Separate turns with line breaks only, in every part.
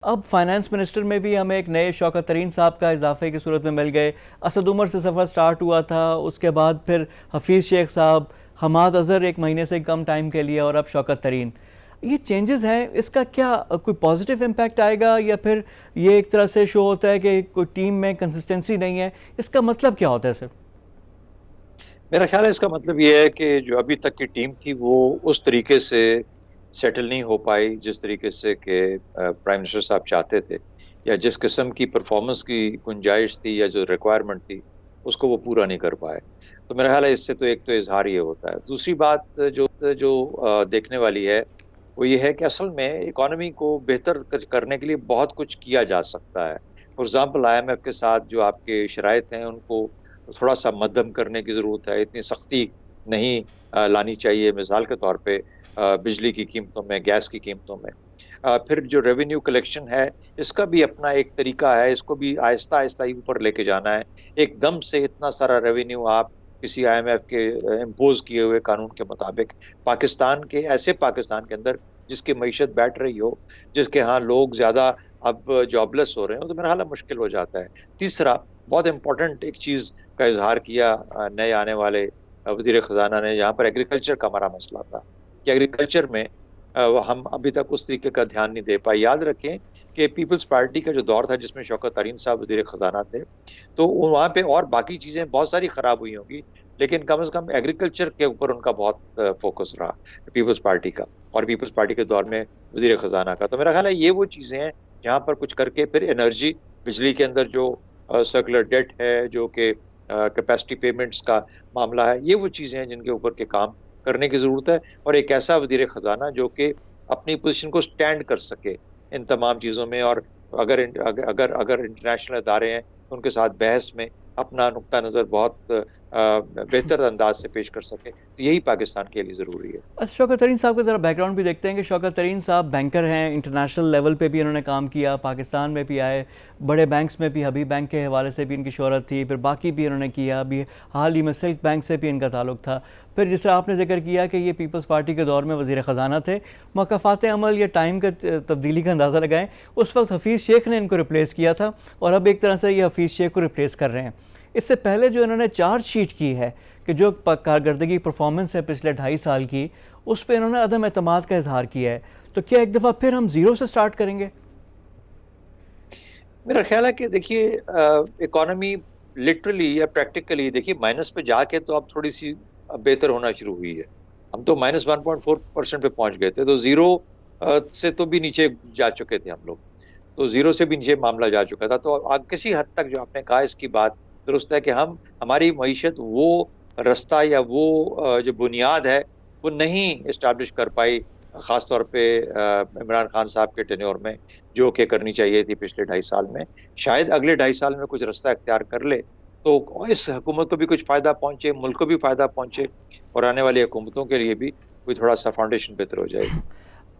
اب finance minister میں بھی ہمیں ایک نئے شوکت ترین صاحب کا اضافے کی صورت میں مل گئے. اسد عمر سے سفر سٹارٹ ہوا تھا, اس کے بعد پھر حفیظ شیخ صاحب, حماد اظہر ایک مہینے سے کم ٹائم کے لیے, اور اب شوکت ترین. یہ چینجز ہیں, اس کا کیا کوئی پازیٹیو امپیکٹ آئے گا, یا پھر یہ ایک طرح سے شو ہوتا ہے کہ کوئی ٹیم میں کنسسٹنسی نہیں ہے؟ اس کا مطلب کیا ہوتا ہے سر؟
میرا خیال ہے اس کا مطلب یہ ہے کہ جو ابھی تک کی ٹیم تھی وہ اس طریقے سے سیٹل نہیں ہو پائی جس طریقے سے کہ پرائم منسٹر صاحب چاہتے تھے, یا جس قسم کی پرفارمنس کی گنجائش تھی یا جو ریکوائرمنٹ تھی اس کو وہ پورا نہیں کر پائے. تو میرا خیال ہے اس سے تو ایک تو اظہار یہ ہوتا ہے. دوسری بات جو دیکھنے والی ہے وہ یہ ہے کہ اصل میں اکانومی کو بہتر کرنے کے لیے بہت کچھ کیا جا سکتا ہے. فار ایگزامپل IMF کے ساتھ جو آپ کے شرائط ہیں ان کو تھوڑا سا مدھم کرنے کی ضرورت ہے, اتنی سختی نہیں لانی چاہیے. مثال کے طور پہ بجلی کی قیمتوں میں, گیس کی قیمتوں میں. پھر جو ریونیو کلیکشن ہے اس کا بھی اپنا ایک طریقہ ہے, اس کو بھی آہستہ آہستہ ہی اوپر لے کے جانا ہے. ایک دم سے اتنا سارا ریونیو آپ کسی IMF کے امپوز کیے ہوئے قانون کے مطابق پاکستان کے اندر جس کی معیشت بیٹھ رہی ہو, جس کے ہاں لوگ زیادہ اب جابلیس ہو رہے ہیں, تو میرا حال مشکل ہو جاتا ہے. تیسرا بہت امپورٹنٹ ایک چیز کا اظہار کیا نئے آنے والے وزیر خزانہ نے, جہاں پر ایگریکلچر کا ہمارا مسئلہ تھا کہ ایگریکلچر میں ہم ابھی تک اس طریقے کا دھیان نہیں دے پائے. یاد رکھیں کہ پیپلز پارٹی کا جو دور تھا جس میں شوکت ترین صاحب وزیر خزانہ تھے, تو وہاں پہ اور باقی چیزیں بہت ساری خراب ہوئی ہوں گی, لیکن کم از کم ایگریکلچر کے اوپر ان کا بہت فوکس رہا پیپلز پارٹی کا, اور پیپلز پارٹی کے دور میں وزیر خزانہ کا. تو میرا خیال ہے یہ وہ چیزیں ہیں جہاں پر کچھ کر کے پھر انرجی, بجلی کے اندر جو سرکولر ڈیٹ ہے, جو کہ کیپیسٹی پیمنٹس کا معاملہ ہے, یہ وہ چیزیں ہیں جن کے اوپر کے کام کرنے کی ضرورت ہے. اور ایک ایسا وزیر خزانہ جو کہ اپنی پوزیشن کو سٹینڈ کر سکے ان تمام چیزوں میں, اور اگر انٹرنیشنل ادارے ہیں ان کے ساتھ بحث میں اپنا نقطہ نظر بہت بہتر انداز سے پیش کر سکے. تو یہی پاکستان کے لیے ضروری ہے.
شوکت ترین صاحب کا ذرا بیک گراؤنڈ بھی دیکھتے ہیں کہ شوکت ترین صاحب بینکر ہیں, انٹرنیشنل لیول پہ بھی انہوں نے کام کیا, پاکستان میں بھی آئے, بڑے بینکس میں بھی, حبیب بینک کے حوالے سے بھی ان کی شہرت تھی, پھر باقی بھی انہوں نے کیا, ابھی حال ہی میں سلک بینک سے بھی ان کا تعلق تھا. پھر جس طرح آپ نے ذکر کیا کہ یہ پیپلز پارٹی کے دور میں وزیر خزانہ تھے, موقفات عمل یا ٹائم کا تبدیلی کا اندازہ لگائیں, اس وقت حفیظ شیخ نے ان کو ریپلیس کیا تھا, اور اب ایک طرح سے یہ حفیظ شیخ کو ریپلیس کر رہے ہیں. اس سے پہلے جو انہوں نے چارج شیٹ کی ہے کہ جو کارکردگی پرفارمنس ہے پچھلے 2.5 سال کی, اس پہ انہوں نے عدم اعتماد کا اظہار کیا ہے. تو کیا ایک دفعہ پھر ہم زیرو سے سٹارٹ کریں گے؟
میرا خیال ہے کہ دیکھیے اکانومی لٹرلی یا پریکٹیکلی دیکھیے مائنس پہ جا کے تو اب تھوڑی سی بہتر ہونا شروع ہوئی ہے. ہم تو -1.4% پہ پہنچ گئے تھے, تو زیرو سے تو بھی نیچے جا چکے تھے ہم لوگ, تو زیرو سے بھی نیچے معاملہ جا چکا تھا. تو کسی حد تک جو آپ نے کہا اس کی بات درست ہے کہ ہماری معیشت وہ رستہ یا وہ جو بنیاد ہے وہ نہیں اسٹیبلش کر پائی, خاص طور پہ عمران خان صاحب کے ٹینیور میں, جو کہ کرنی چاہیے تھی پچھلے 2.5 سال میں. شاید اگلے 2.5 سال میں کچھ رستہ اختیار کر لے تو اس حکومت کو بھی کچھ فائدہ پہنچے, ملک کو بھی فائدہ پہنچے, اور آنے والی حکومتوں کے لیے بھی کوئی تھوڑا سا فاؤنڈیشن بہتر ہو جائے گی.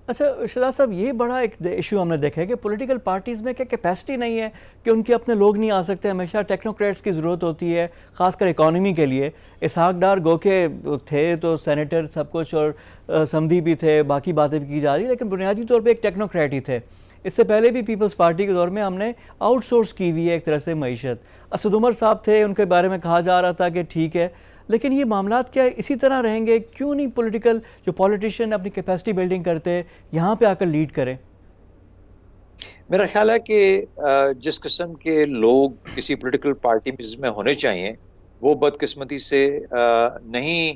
اچھا شہزاد صاحب, یہ بڑا ایک ایشو ہم نے دیکھا ہے کہ پولیٹیکل پارٹیز میں کیا کیپیسٹی نہیں ہے کہ ان کے اپنے لوگ نہیں آ سکتے, ہمیشہ ٹیکنوکریٹس کی ضرورت ہوتی ہے, خاص کر اکانومی کے لیے. اسحاق ڈار گو کے تھے تو سینیٹر سب کچھ, اور سمدھی بھی تھے, باقی باتیں بھی کی جا رہی, لیکن بنیادی طور پہ ایک ٹیکنوکریٹ ہی تھے. اس سے پہلے بھی پیپلز پارٹی کے دور میں ہم نے آؤٹ سورس کی ہوئی ہے ایک طرح سے معیشت. اسد عمر صاحب تھے, ان کے بارے میں کہا جا رہا تھا کہ ٹھیک ہے, لیکن یہ معاملات کیا اسی طرح رہیں گے؟ کیوں نہیں پولیٹیکل جو پولیٹیشین اپنی کیپیسٹی بلڈنگ کرتے یہاں پہ آ کر لیڈ کریں؟
میرا خیال ہے کہ جس قسم کے لوگ کسی پولیٹیکل پارٹی میں ہونے چاہیے وہ بدقسمتی سے نہیں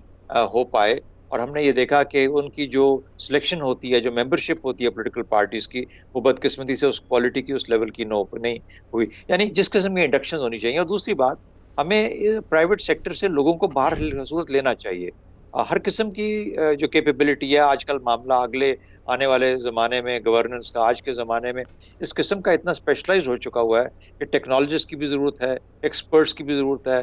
ہو پائے, اور ہم نے یہ دیکھا کہ ان کی جو سلیکشن ہوتی ہے, جو ممبرشپ ہوتی ہے پولیٹیکل پارٹیز کی, وہ بدقسمتی سے اس کوالٹی کی, اس لیول کی نہیں ہوئی. یعنی جس قسم کی انڈکشنز ہونی چاہیے. اور دوسری بات, ہمیں پرائیویٹ سیکٹر سے لوگوں کو باہر صورت لینا چاہیے. ہر قسم کی جو کیپیبلٹی ہے, آج کل معاملہ اگلے آنے والے زمانے میں گورننس کا, آج کے زمانے میں اس قسم کا اتنا اسپیشلائز ہو چکا ہوا ہے کہ ٹیکنالوجسٹ کی بھی ضرورت ہے, ایکسپرٹس کی بھی ضرورت ہے,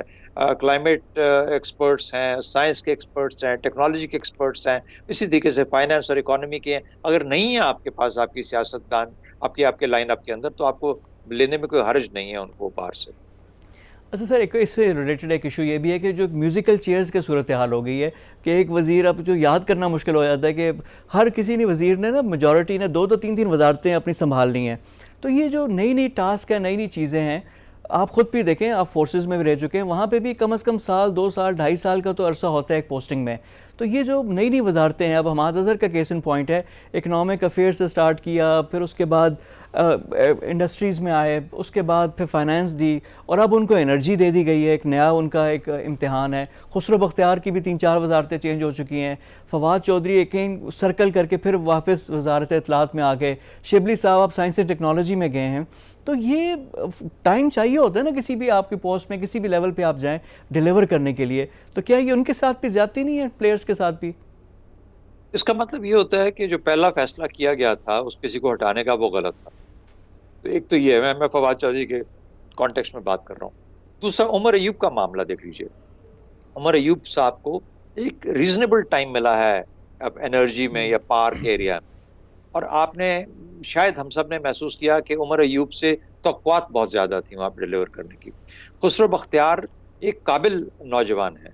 کلائمیٹ ایکسپرٹس ہیں, سائنس کے ایکسپرٹس ہیں, ٹیکنالوجی کے ایکسپرٹس ہیں, اسی طریقے سے فائنانس اور اکانومی کے ہیں. اگر نہیں ہے آپ کے پاس آپ کی سیاستدان آپ کے لائن اپ کے اندر, تو آپ کو لینے میں کوئی حرج نہیں ہے ان کو باہر سے.
اچھا سر, ایک اس سے ریلیٹڈ ایک ایشو یہ بھی ہے کہ جو میوزیکل چیئرز کے صورتحال ہو گئی ہے کہ ایک وزیر, اب جو یاد کرنا مشکل ہو جاتا ہے کہ ہر کسی نے وزیر نے نا, میجورٹی نے 2-3 وزارتیں اپنی سنبھالنی ہیں. تو یہ جو نئی نئی ٹاسک ہے، نئی نئی چیزیں ہیں، آپ خود بھی دیکھیں، آپ فورسز میں بھی رہ چکے ہیں، وہاں پہ بھی کم از کم سال 2 سال 2.5 سال کا تو عرصہ ہوتا ہے ایک پوسٹنگ میں. تو یہ جو نئی نئی وزارتیں ہیں، اب حماد اظہر کا کیس ان پوائنٹ ہے، اکنامک افیئر سے سٹارٹ کیا، پھر اس کے بعد انڈسٹریز میں آئے، اس کے بعد پھر فائنانس دی، اور اب ان کو انرجی دے دی گئی ہے، ایک نیا ان کا ایک امتحان ہے. خسرو بختیار کی بھی 3-4 وزارتیں چینج ہو چکی ہیں، فواد چودھری ایک سرکل کر کے پھر واپس وزارت اطلاعات میں آ گئے، شبلی صاحب آپ سائنس اینڈ ٹیکنالوجی میں گئے ہیں. تو یہ ٹائم چاہیے ہوتا ہے نا کسی بھی آپ کی پوسٹ میں، کسی بھی لیول پہ آپ جائیں ڈیلیور کرنے کے لیے. تو کیا یہ ان کے ساتھ بھی زیادتی نہیں ہے، پلیئرز کے ساتھ بھی؟
اس کا مطلب یہ ہوتا ہے کہ جو پہلا فیصلہ کیا گیا تھا اس کسی کو ہٹانے کا، وہ غلط تھا. تو ایک تو یہ ہے، میں فواد چودھری کے کانٹیکسٹ میں بات کر رہا ہوں. دوسرا عمر ایوب کا معاملہ دیکھ لیجئے. عمر ایوب صاحب کو ایک ریزنیبل ٹائم ملا ہے اب انرجی میں یا پارک ایریا میں، اور آپ نے شاید ہم سب نے محسوس کیا کہ عمر ایوب سے توقعات بہت زیادہ تھیں وہاں پہ ڈیلیور کرنے کی. خسرو بختیار ایک قابل نوجوان ہے،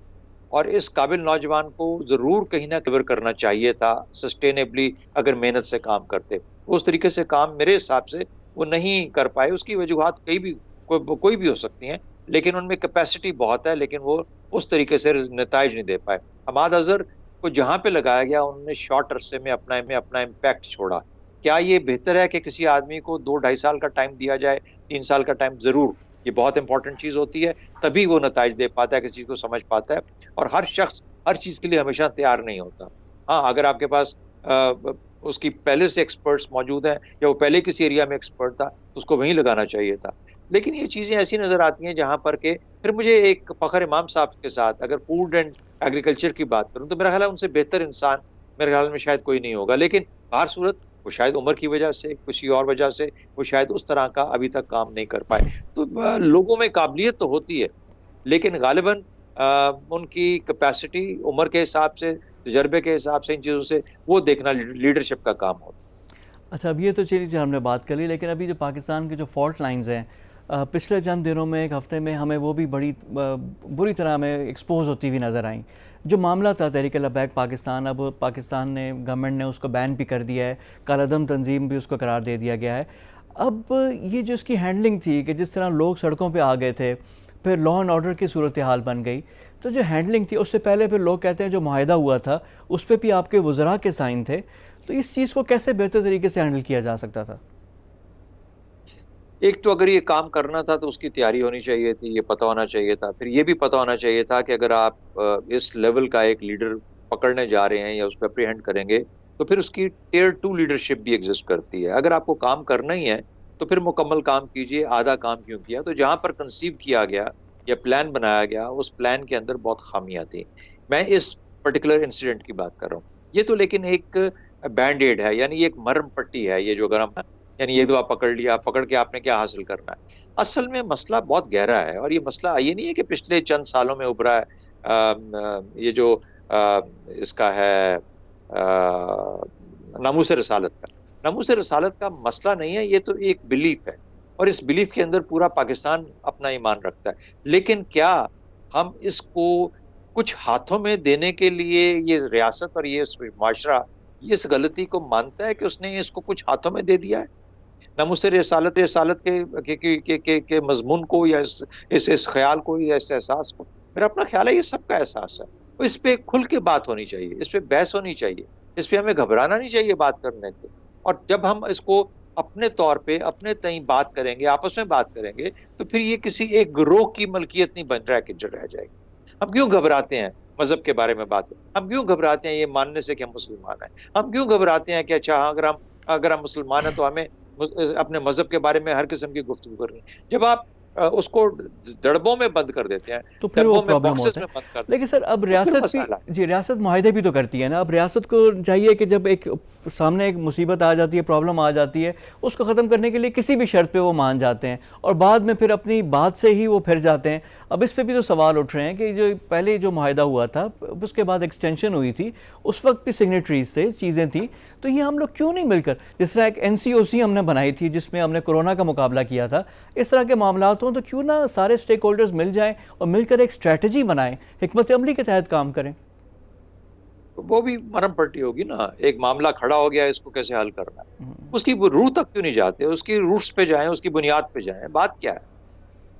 اور اس قابل نوجوان کو ضرور کہیں نہ کور کرنا چاہیے تھا سسٹینیبلی، اگر محنت سے کام کرتے. اس طریقے سے کام میرے حساب سے وہ نہیں کر پائے. اس کی وجوہات کوئی بھی ہو سکتی ہیں، لیکن ان میں کیپیسٹی بہت ہے، لیکن وہ اس طریقے سے نتائج نہیں دے پائے. حماد اظہر کو جہاں پہ لگایا گیا انہوں نے شارٹ عرصے میں اپنا امپیکٹ چھوڑا. کیا یہ بہتر ہے کہ کسی آدمی کو 2-2.5 سال کا ٹائم دیا جائے، 3 سال کا ٹائم؟ ضرور، یہ بہت امپورٹنٹ چیز ہوتی ہے، تبھی وہ نتائج دے پاتا ہے، کسی چیز کو سمجھ پاتا ہے. اور ہر شخص ہر چیز کے لیے ہمیشہ تیار نہیں ہوتا. ہاں، اگر آپ کے پاس اس کی پہلے سے ایکسپرٹس موجود ہیں، یا وہ پہلے کسی ایریا میں ایکسپرٹ تھا، تو اس کو وہیں لگانا چاہیے تھا. لیکن یہ چیزیں ایسی نظر آتی ہیں جہاں پر کہ پھر مجھے ایک فخر امام صاحب کے ساتھ اگر فوڈ اینڈ ایگریکلچر کی بات کروں تو میرا خیال ہے ان سے بہتر انسان میرے خیال میں شاید کوئی نہیں ہوگا. لیکن ہر صورت وہ شاید عمر کی وجہ سے، کسی اور وجہ سے وہ شاید اس طرح کا ابھی تک کام نہیں کر پائے. تو لوگوں میں قابلیت تو ہوتی ہے، لیکن غالباً ان کی کیپیسٹی عمر کے حساب سے، تجربے کے حساب سے، ان چیزوں سے وہ دیکھنا لیڈرشپ کا کام ہوتا ہے.
اچھا، اب یہ تو چیزیں ہم نے بات کر لی، لیکن ابھی جو پاکستان کے جو فالٹ لائنز ہیں، پچھلے چند دنوں میں، ایک ہفتے میں، ہمیں وہ بھی بڑی بری طرح ہمیں ایکسپوز ہوتی ہوئی نظر آئیں. جو معاملہ تھا تحریک لبیک پاکستان، اب پاکستان نے، گورنمنٹ نے اس کو بین بھی کر دیا ہے، کالعدم تنظیم بھی اس کو قرار دے دیا گیا ہے. اب یہ جو اس کی ہینڈلنگ تھی کہ جس طرح لوگ سڑکوں پہ آ گئے تھے، پھر لا اینڈ آرڈر کی صورتحال بن گئی، تو جو ہینڈلنگ تھی اس سے پہلے پھر لوگ کہتے ہیں جو معاہدہ ہوا تھا اس پہ بھی آپ کے وزراء کے سائن تھے، تو اس چیز کو کیسے بہتر طریقے سے ہینڈل کیا جا سکتا تھا؟
ایک تو اگر یہ کام کرنا تھا تو اس کی تیاری ہونی چاہیے تھی، یہ پتہ ہونا چاہیے تھا. پھر یہ بھی پتہ ہونا چاہیے تھا کہ اگر آپ اس لیول کا ایک لیڈر پکڑنے جا رہے ہیں یا اس کو اپریہینڈ کریں گے تو پھر اس کی ٹیئر 2 لیڈرشپ بھی ایگزسٹ کرتی ہے. اگر آپ کو کام کرنا ہی ہے تو پھر مکمل کام کیجئے، آدھا کام کیوں کیا؟ تو جہاں پر کنسیو کیا گیا یا پلان بنایا گیا، اس پلان کے اندر بہت خامیاں تھیں. میں اس پرٹیکولر انسیڈنٹ کی بات کر رہا ہوں. یہ تو لیکن ایک بینڈ ایڈ ہے، یعنی ایک مرم پٹی ہے. یہ جو اگر ہم یعنی ایک دفعہ پکڑ لیا، پکڑ کے آپ نے کیا حاصل کرنا ہے؟ اصل میں مسئلہ بہت گہرا ہے، اور یہ مسئلہ یہ نہیں ہے کہ پچھلے چند سالوں میں ابھرا ہے. یہ جو اس کا ہے ناموس رسالت کا مسئلہ نہیں ہے، یہ تو ایک بلیف ہے، اور اس بلیف کے اندر پورا پاکستان اپنا ایمان رکھتا ہے. لیکن کیا ہم اس کو کچھ ہاتھوں میں دینے کے لیے، یہ ریاست اور یہ معاشرہ یہ اس غلطی کو مانتا ہے کہ اس نے اس کو کچھ ہاتھوں میں دے دیا ہے؟ ناموس رسالت کے مضمون کو، یا اس خیال کو، یا اس احساس کو، میرا اپنا خیال ہے یہ سب کا احساس ہے. اس پہ کھل کے بات ہونی چاہیے، اس پہ بحث ہونی چاہیے، اس پہ ہمیں گھبرانا نہیں چاہیے بات کرنے کے. اور جب ہم اس کو اپنے طور پہ اپنے تئیں بات کریں گے، آپس میں بات کریں گے، تو پھر یہ کسی ایک گروہ کی ملکیت نہیں بن رہا ہے کہ جو رہ جائے گی. ہم کیوں گھبراتے ہیں مذہب کے بارے میں بات کریں؟ ہم کیوں گھبراتے ہیں یہ ماننے سے کہ ہم مسلمان ہیں؟ ہم کیوں گھبراتے ہیں کہ اچھا اگر ہم مسلمان ہیں تو ہمیں اپنے مذہب کے بارے میں ہر قسم کی گفتگو کرنی؟ جب آپ اس کو دڑبوں میں بند کر دیتے ہیں،
تو پھر وہ
ڈبوں میں،
پرابلم
باکسز
ہوتا
میں
ہے.
بند کر دیتے
لیکن سر اب
ہیں، تو پھر
ریاست بھی،
مسئلہ ہے.
جی ریاست معاہدے بھی تو کرتی ہے نا. اب ریاست کو چاہیے کہ جب ایک سامنے ایک مصیبت آ جاتی ہے، پرابلم آ جاتی ہے، اس کو ختم کرنے کے لیے کسی بھی شرط پہ وہ مان جاتے ہیں، اور بعد میں پھر اپنی بات سے ہی وہ پھر جاتے ہیں. اب اس پہ بھی تو سوال اٹھ رہے ہیں کہ جو پہلے جو معاہدہ ہوا تھا، اس کے بعد ایکسٹینشن ہوئی تھی، اس وقت بھی سگنیٹریز تھے، چیزیں تھیں، تو یہ ہم لوگ کیوں نہیں مل کر، جس طرح ایک NCOC ہم نے بنائی تھی جس میں ہم نے کورونا کا مقابلہ کیا تھا، اس طرح کے معاملات ہوں تو کیوں نہ سارے سٹیک ہولڈرز مل جائیں اور مل کر ایک اسٹریٹجی بنائیں، حکمت عملی کے تحت کام کریں؟
وہ بھی مرم پٹی ہوگی نا. ایک معاملہ کھڑا ہو گیا, اس کو کیسے حل کرنا ہے,
ہم،
اس کی روح تک کیوں نہیں جاتے, اس کی روٹس پہ جائیں, اس کی بنیاد پہ جائیں. بات کیا ہے,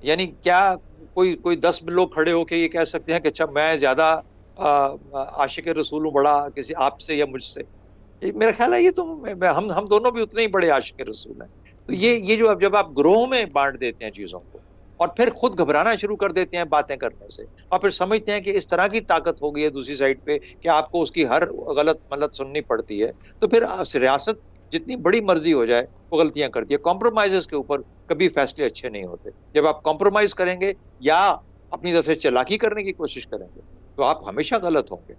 یعنی کیا کوئی 10 لوگ کھڑے ہو کے یہ کہہ سکتے ہیں کہ اچھا میں زیادہ عاشق رسول ہوں بڑا کسی آپ سے یا مجھ سے. میرا خیال ہے یہ تو ہم دونوں بھی اتنے ہی بڑے عاشق رسول ہیں. تو یہ جو اب جب آپ گروہ میں بانٹ دیتے ہیں چیزوں کو اور پھر خود گھبرانا شروع کر دیتے ہیں باتیں کرنے سے, اور پھر سمجھتے ہیں کہ اس طرح کی طاقت ہو گئی ہے دوسری سائڈ پہ کہ آپ کو اس کی ہر غلط ملت سننی پڑتی ہے, تو پھر ریاست جتنی بڑی مرضی ہو جائے وہ غلطیاں کرتی ہے. کمپرومائزز کے اوپر کبھی فیصلے اچھے نہیں ہوتے. جب آپ کمپرومائز کریں گے یا اپنی طرف سے چالاکی کرنے کی کوشش کریں گے تو آپ ہمیشہ غلط ہوں گے.